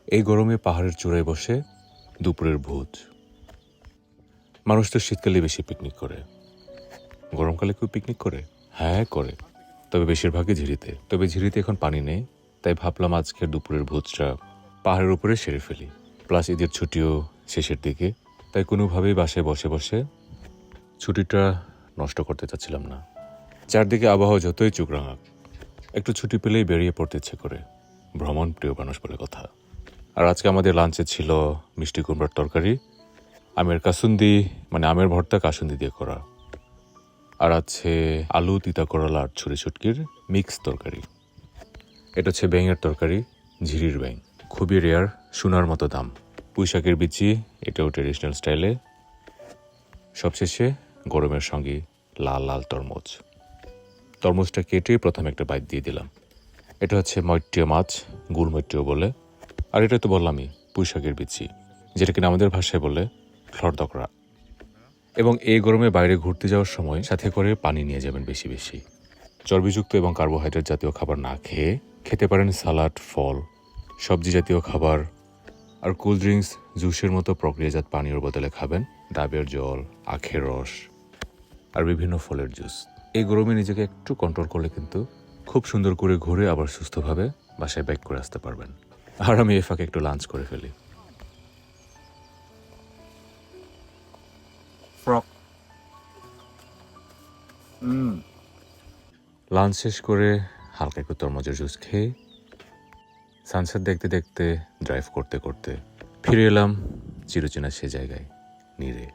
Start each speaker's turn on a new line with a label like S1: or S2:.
S1: এই গরমে পাহাড়ের চূড়ায় বসে দুপুরের ভোজ। মানুষ তো শীতকালে বেশি পিকনিক করে, গরমকালে কেউ পিকনিক করে? হ্যাঁ করে, তবে বেশিরভাগই ঝিরিতে। তবে ঝিরিতে এখন পানি নেই, তাই ভাবলাম আজকের দুপুরের ভোজটা পাহাড়ের উপরে সেরে ফেলি। প্লাস ঈদের ছুটিও শেষের দিকে, তাই কোনোভাবেই বাসায় বসে বসে ছুটিটা নষ্ট করতে চাচ্ছিলাম না। চারদিকে আবহাওয়া যতই চোখ রাঙাক, একটু ছুটি পেলেই বেরিয়ে পড়তে ইচ্ছে করে। ভ্রমণ প্রিয় মানুষ বলে কথা। আর আজকে আমাদের লাঞ্চে ছিল মিষ্টি কুমড়ার তরকারি, আমের কাসুন্দি, মানে আমের ভর্তা কাসুন্দি দিয়ে করা, আর আছে আলু, তিতা করলা আর ছুরি ছুটকির মিক্স তরকারি। এটা হচ্ছে ব্যাঙের তরকারি, ঝিরির ব্যাঙ, খুবই রেয়ার, সোনার মতো দাম। পুঁই শাকের বিচি, এটাও ট্রেডিশনাল স্টাইলে। সবশেষে গরমের সঙ্গে লাল লাল তরমুজ। তরমুজটা কেটে প্রথমে একটা বাইট দিয়ে দিলাম। এটা হচ্ছে মৈট্টীয় মাছ, গুল মৈট্টীয় বলে। আর এটা তো বললামই, পুঁই শাকের বিচি, যেটা কিনা আমাদের ভাষায় বলে খড়দকরা। এবং এই গরমে বাইরে ঘুরতে যাওয়ার সময় সাথে করে পানি নিয়ে যাবেন বেশি বেশি। চর্বিযুক্ত এবং কার্বোহাইড্রেট জাতীয় খাবার না খেয়ে খেতে পারেন সালাড, ফল, সবজি জাতীয় খাবার, আর কোল্ড ড্রিঙ্কস, জুসের মতো প্রক্রিয়াজাত পানীয়র বদলে খাবেন ডাবের জল, আখের রস আর বিভিন্ন ফলের জুস। এই গরমে নিজেকে একটু কন্ট্রোল করলে কিন্তু খুব সুন্দর করে ঘুরে আবার সুস্থভাবে বাসায় ব্যাক করে আসতে পারবেন। আর আমি এই ফাঁকে একটু লাঞ্চ করে ফেলি। লাঞ্চ শেষ করে হালকা একটু তরমুজের জুস খেয়ে সানসেট দেখতে দেখতে ড্রাইভ করতে করতে ফিরে এলাম চিরচেনা সে জায়গায়, নীরে।